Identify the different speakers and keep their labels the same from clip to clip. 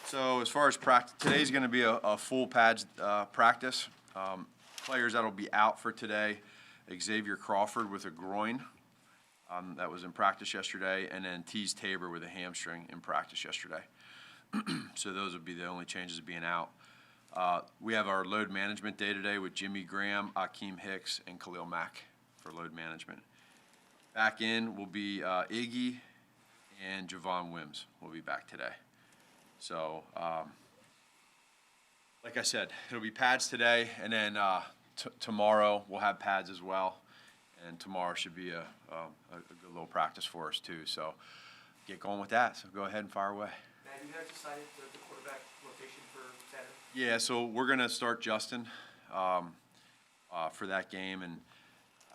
Speaker 1: So as far as practice, today's going to be a full pads practice. Players that'll be out for today, Xavier Crawford with a groin. That was in practice yesterday, and then Tease Tabor with a hamstring in practice yesterday. So those would be the only changes of being out. We have our load management day today with Jimmy Graham, Akeem Hicks, and Khalil Mack for load management. Back in will be Iggy and Javon Wims will be back today. So, like I said, it'll be pads today, and then tomorrow we'll have pads as well. And tomorrow should be a good little practice for us too. So get going with that. So go ahead and fire away.
Speaker 2: Matt, you guys decided the quarterback rotation for Saturday?
Speaker 1: Yeah, so we're going to start Justin for that game, and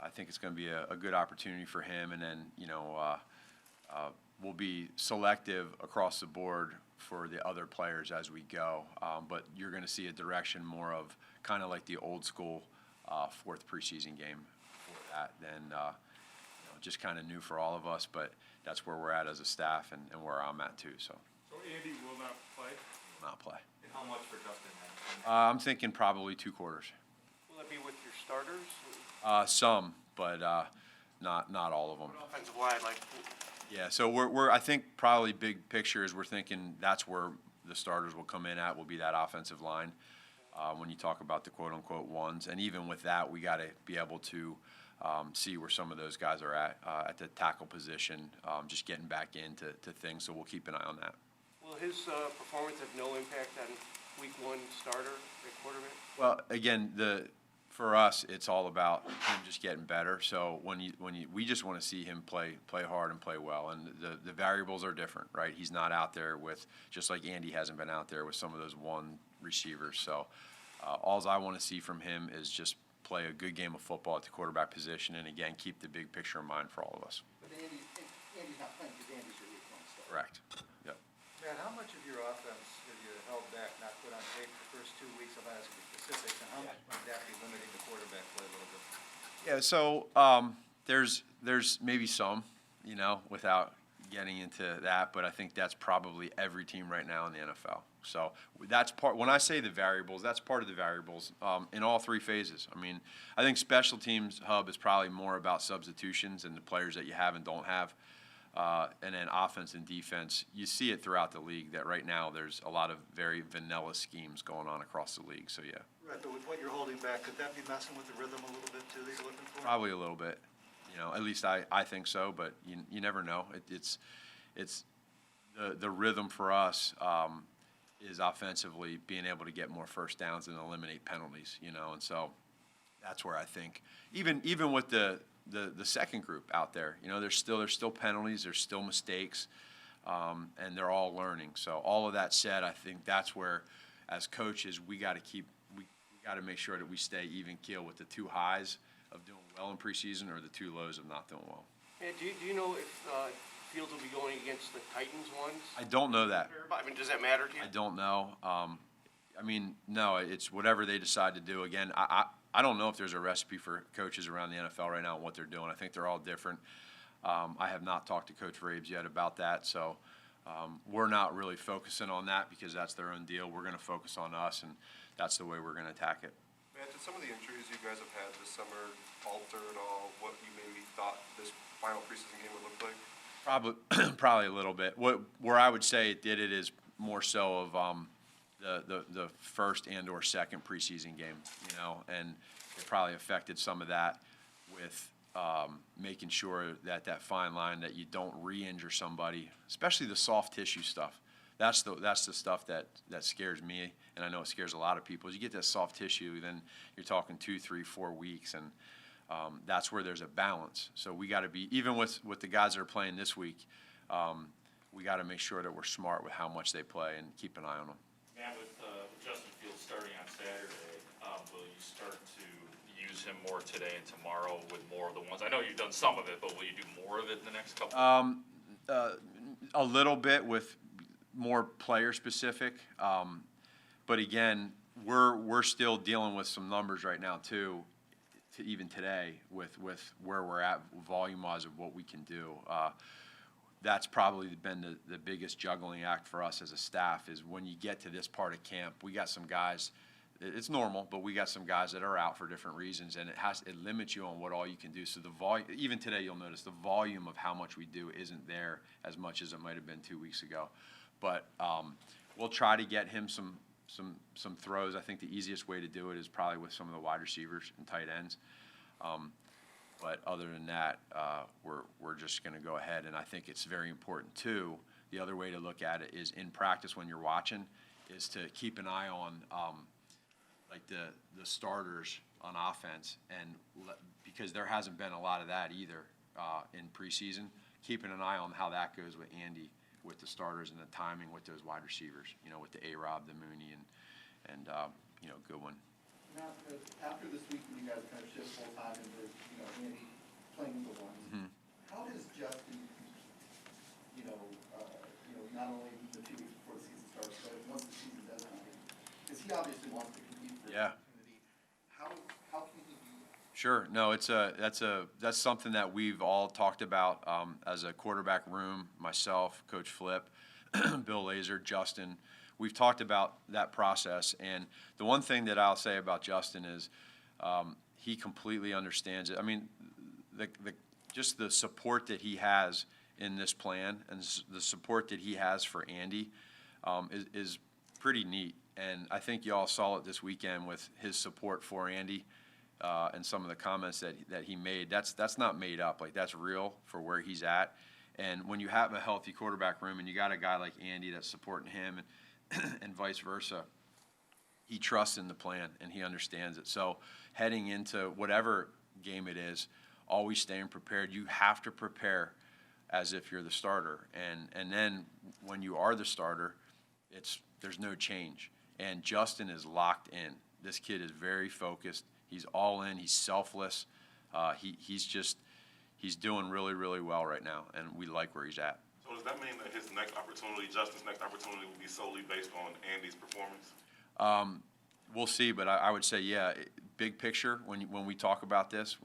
Speaker 1: I think it's going to be a good opportunity for him. And then, we'll be selective across the board for the other players as we go. But you're going to see a direction more of kind of like the old school fourth preseason game for that. Then just kind of new for all of us, but that's where we're at as a staff and where I'm at too. So
Speaker 3: Andy will not play?
Speaker 1: Will not play.
Speaker 2: And how much for Justin then?
Speaker 1: I'm thinking probably 2 quarters.
Speaker 2: Will that be with your starters?
Speaker 1: Some, but not all of them.
Speaker 2: Offensive line,
Speaker 1: Yeah, so we're I think probably big picture is we're thinking that's where the starters will come in at, will be that offensive line. When you talk about the quote unquote ones, and even with that, we got to be able to see where some of those guys are at the tackle position, just getting back into things. So we'll keep an eye on that.
Speaker 2: will his performance have no impact on week 1 starter at quarterback?
Speaker 1: Well, again, for us, it's all about him just getting better. So we just want to see him play hard and play well, and the variables are different, right? He's not out there with, just like Andy hasn't been out there with some of those one receivers. So all I want to see from him is just play a good game of football at the quarterback position, and again, keep the big picture in mind for all of us.
Speaker 4: But Andy's not playing because Andy's your week 1 starter.
Speaker 1: Correct. Yep.
Speaker 4: Matt, how much of your offense have you held back, not put on tape the first 2 weeks? I'm asking you specifics, and how much might that be limiting the quarterback play a little bit?
Speaker 1: Yeah, so there's maybe some, without getting into that, but I think that's probably every team right now in the NFL. So that's part. When I say the variables, that's part of the variables in all 3 phases. I mean, I think special teams hub is probably more about substitutions and the players that you have and don't have, and then offense and defense. You see it throughout the league that right now there's a lot of very vanilla schemes going on across the league. So yeah.
Speaker 4: Right, but with what you're holding back, could that be messing with the rhythm a little bit too that you're looking for?
Speaker 1: Probably a little bit. At least I think so, but you never know. It's the rhythm for us is offensively being able to get more first downs and eliminate penalties, and so that's where I think even with the second group out there, there's still penalties, there's still mistakes, and they're all learning. So all of that said, I think that's where, as coaches, we got to make sure that we stay even keel with the 2 highs of doing well in preseason or the 2 lows of not doing well.
Speaker 2: And do you know if Fields will be going against the Titans ones?
Speaker 1: I don't know that.
Speaker 2: I mean, does that matter to you?
Speaker 1: I don't know. No, it's whatever they decide to do. Again, I don't know if there's a recipe for coaches around the NFL right now and what they're doing. I think they're all different. I have not talked to Coach Rabes yet about that, so we're not really focusing on that because that's their own deal. We're going to focus on us, and that's the way we're going to attack it.
Speaker 3: Matt, did some of the injuries you guys have had this summer alter at all what you maybe thought this final preseason game would look like?
Speaker 1: Probably a little bit. Where I would say it did it is more so of the first and or second preseason game, and it probably affected some of that with making sure that fine line that you don't re-injure somebody, especially the soft tissue stuff. That's the stuff that scares me, and I know it scares a lot of people. As you get that soft tissue, then you're talking 2, 3, 4 weeks, and that's where there's a balance. So we got to be, even with the guys that are playing this week, we got to make sure that we're smart with how much they play and keep an eye on them.
Speaker 5: Matt, with Justin Fields starting on Saturday, will you start to use him more today and tomorrow with more of the ones? I know you've done some of it, but will you do more of it in the next couple?
Speaker 1: A little bit with more player specific, but again, we're still dealing with some numbers right now too. Even today, with where we're at volume wise of what we can do. that's probably been the biggest juggling act for us as a staff is when you get to this part of camp, we got some guys, it's normal, but we got some guys that are out for different reasons, and it limits you on what all you can do. So the volume, even today you'll notice the volume of how much we do isn't there as much as it might have been 2 weeks ago. But we'll try to get him some throws. I think the easiest way to do it is probably with some of the wide receivers and tight ends. But other than that, we're just going to go ahead, and I think it's very important too. The other way to look at it is in practice when you're watching, is to keep an eye on like the starters on offense, and because there hasn't been a lot of that either in preseason. Keeping an eye on how that goes with Andy, with the starters and the timing with those wide receivers. With the A-Rob, the Mooney, and Goodwin.
Speaker 6: Now, after this week, when you guys kind of shift full time into, Andy playing the ones, how does Justin, not only the 2 weeks before the season starts, but once the season does come in, because he obviously wants to compete for the opportunity, how can he do that?
Speaker 1: Sure. No, that's something that we've all talked about as a quarterback room. Myself, Coach Flip, Bill Laser, Justin. We've talked about that process, and the one thing that I'll say about Justin is he completely understands it. I mean, just the support that he has in this plan and the support that he has for Andy is pretty neat. And I think you all saw it this weekend with his support for Andy and some of the comments that he made. That's not made up. Like, that's real for where he's at. And when you have a healthy quarterback room and you got a guy like Andy that's supporting him and vice versa, he trusts in the plan and he understands it. So heading into whatever game it is, always staying prepared. You have to prepare as if you're the starter. And then when you are the starter, there's no change. And Justin is locked in. This kid is very focused. He's all in. He's selfless. He's doing really, really well right now, and we like where he's at.
Speaker 7: So does that mean that his next opportunity, Justin's next opportunity, will be solely based on Andy's performance?
Speaker 1: We'll see, but I would say, yeah, big picture, when we talk about this,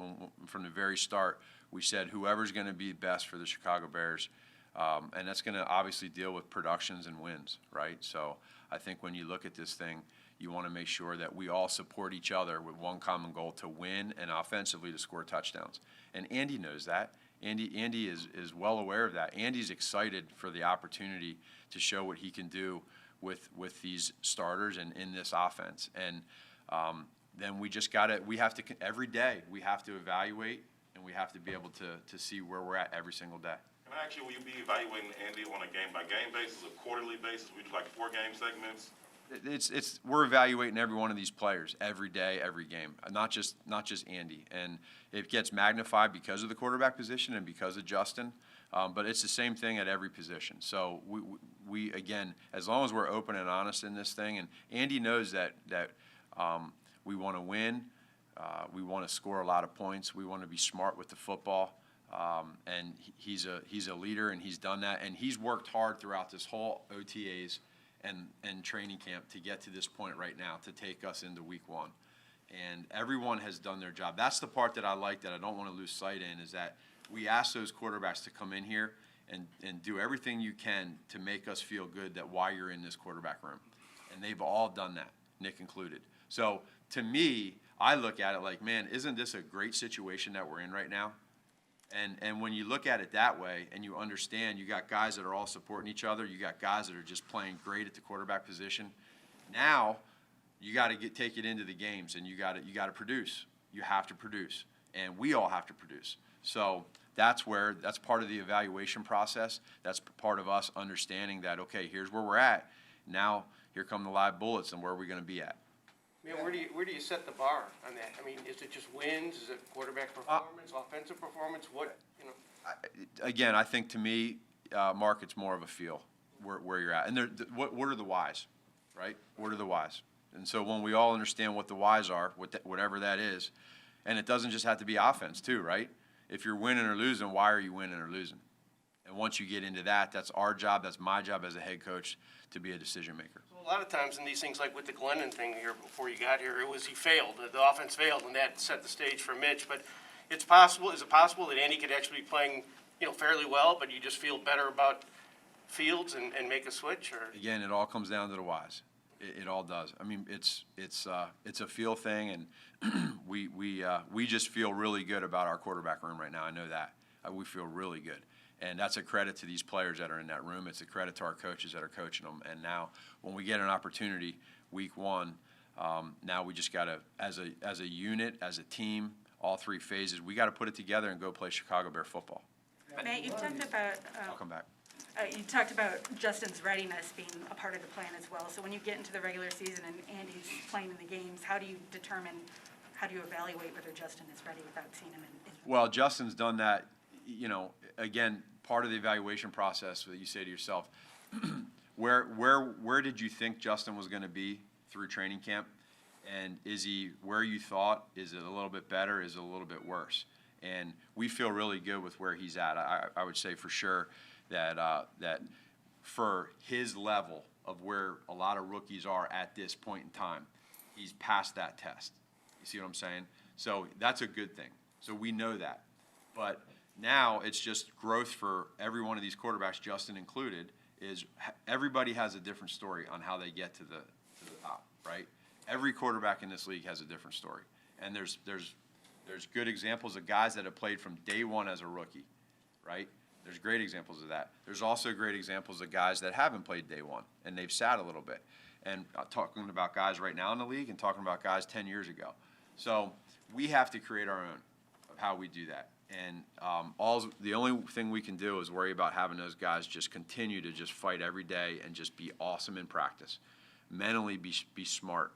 Speaker 1: from the very start, we said whoever's going to be best for the Chicago Bears, and that's going to obviously deal with productions and wins, right? So I think when you look at this thing, you want to make sure that we all support each other with one common goal to win and offensively to score touchdowns. And Andy knows that. Andy is well aware of that. Andy's excited for the opportunity to show what he can do with these starters and in this offense. And then we have to, every day, we have to evaluate and we have to be able to see where we're at every single day.
Speaker 7: Can I ask you, will you be evaluating Andy on a game-by-game basis, a quarterly basis? We do like 4-game segments?
Speaker 1: We're evaluating every one of these players every day, every game, not just Andy, and it gets magnified because of the quarterback position and because of Justin, but it's the same thing at every position. So we again, as long as we're open and honest in this thing, and Andy knows that we want to win, we want to score a lot of points, we want to be smart with the football, and he's a leader, and he's done that, and he's worked hard throughout this whole OTAs and training camp to get to this point right now, to take us into week 1. And everyone has done their job. That's the part that I like, that I don't want to lose sight in, is that we ask those quarterbacks to come in here and do everything you can to make us feel good that why you're in this quarterback room. And they've all done that, Nick included. So to me, I look at it like, man, isn't this a great situation that we're in right now? And when you look at it that way and you understand you got guys that are all supporting each other, you got guys that are just playing great at the quarterback position, now you got to take it into the games, and you got to produce. You have to produce, and we all have to produce. So that's part of the evaluation process. That's part of us understanding that, okay, here's where we're at. Now here come the live bullets, and where are we going to be at?
Speaker 2: Man, where do you set the bar on that? I mean, is it just wins? Is it quarterback performance, offensive performance? What,
Speaker 1: Again, I think to me, Mark, it's more of a feel where you're at. And what are the whys, right? What are the whys? And so when we all understand what the whys are, whatever that is, and it doesn't just have to be offense too, right? If you're winning or losing, why are you winning or losing? And once you get into that, that's our job, that's my job as a head coach, to be a decision maker.
Speaker 2: a lot of times in these things, like with the Glennon thing here before you got here, it was he failed, the offense failed, and that set the stage for Mitch. But it's possible, is it possible that Andy could actually be playing fairly well, but you just feel better about Fields and make a switch, or?
Speaker 1: Again, it all comes down to the whys. It all does. I mean, it's a feel thing, and we just feel really good about our quarterback room right now. I know that. We feel really good. And that's a credit to these players that are in that room. It's a credit to our coaches that are coaching them. And now when we get an opportunity week one, now we just got to, as a unit, as a team, all three phases, we got to put it together and go play Chicago Bear football.
Speaker 8: Matt, you talked about,
Speaker 1: I'll come back.
Speaker 8: you talked about Justin's readiness being a part of the plan as well. So when you get into the regular season and Andy's playing in the games, how do you evaluate whether Justin is ready without seeing him in?
Speaker 1: Well, Justin's done that, again, part of the evaluation process that you say to yourself, where did you think Justin was going to be through training camp? And is he where you thought? Is it a little bit better? Is it a little bit worse? And we feel really good with where he's at. I would say for sure that for his level of where a lot of rookies are at this point in time, he's passed that test. You see what I'm saying? So that's a good thing. So we know that. But now it's just growth for every one of these quarterbacks, Justin included, is everybody has a different story on how they get to the top, right? Every quarterback in this league has a different story. And there's good examples of guys that have played from day one as a rookie, right? There's great examples of that. There's also great examples of guys that haven't played day one, and they've sat a little bit. And talking about guys right now in the league and talking about guys 10 years ago. So we have to create our own of how we do that. And the only thing we can do is worry about having those guys just continue to just fight every day and just be awesome in practice. Mentally be smart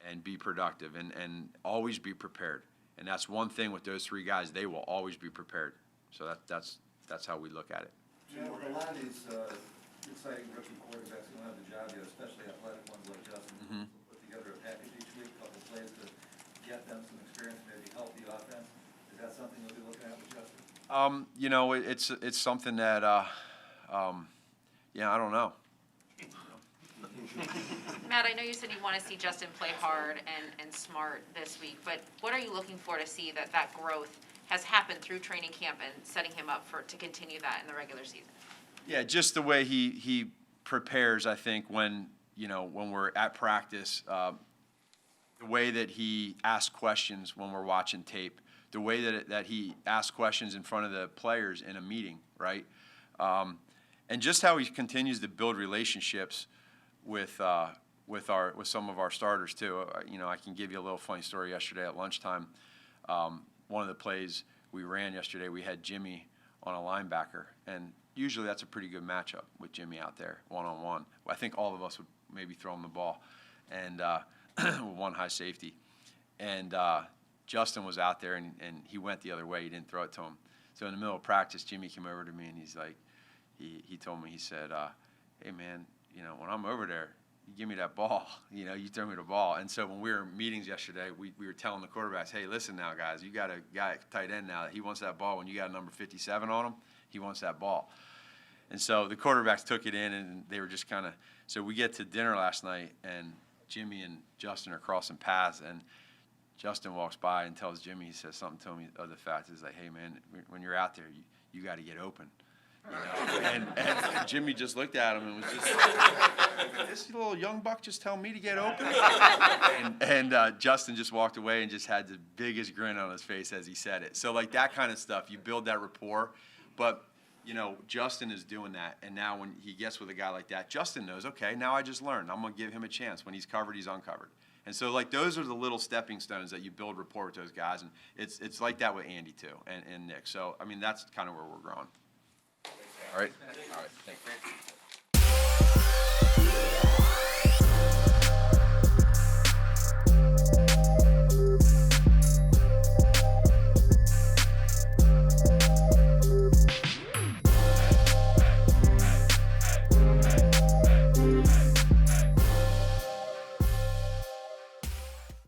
Speaker 1: and be productive and always be prepared. And that's one thing with those three guys, they will always be prepared. So that's how we look at it.
Speaker 4: Yeah, with a lot of these exciting rookie quarterbacks who don't have the job yet, especially athletic ones like Justin, put together a package each week, a couple plays to get them some experience, maybe help the offense. Is that something you'll be looking at with Justin?
Speaker 1: It's something that I don't know.
Speaker 9: Matt, I know you said you want to see Justin play hard and smart this week, but what are you looking for to see that growth has happened through training camp and setting him up to continue that in the regular season? Yeah,
Speaker 1: just the way he prepares, I think, when we're at practice, the way that he asks questions when we're watching tape, the way that he asks questions in front of the players in a meeting, right? And just how he continues to build relationships with some of our starters too. I can give you a little funny story. Yesterday at lunchtime, one of the plays we ran yesterday, we had Jimmy on a linebacker, and usually that's a pretty good matchup with Jimmy out there one-on-one. I think all of us would maybe throw him the ball, and one high safety, and Justin was out there, and he went the other way. He didn't throw it to him. So in the middle of practice, Jimmy came over to me, and he's like, he told me, he said, hey man, when I'm over there, you give me that ball, you throw me the ball. And so when we were in meetings yesterday, we were telling the quarterbacks, hey, listen now, guys, you got a guy at tight end now that he wants that ball. When you got a number 57 on him, he wants that ball. And so the quarterbacks took it in, and they were just kind of, so we get to dinner last night, and Jimmy and Justin are crossing paths, and Justin walks by and tells Jimmy, he says something to me of the fact, is like, hey, man, when you're out there, you got to get open. And Jimmy just looked at him and was just like, this little young buck just telling me to get open? And Justin just walked away and just had the biggest grin on his face as he said it. So, like, that kind of stuff, you build that rapport. But, Justin is doing that. And now when he gets with a guy like that, Justin knows, okay, now I just learned. I'm going to give him a chance. When he's covered, he's uncovered. And so, like, those are the little stepping stones that you build rapport with those guys. And it's like that with Andy, too, and Nick. So, I mean, that's kind of where we're growing. All right. Thank you.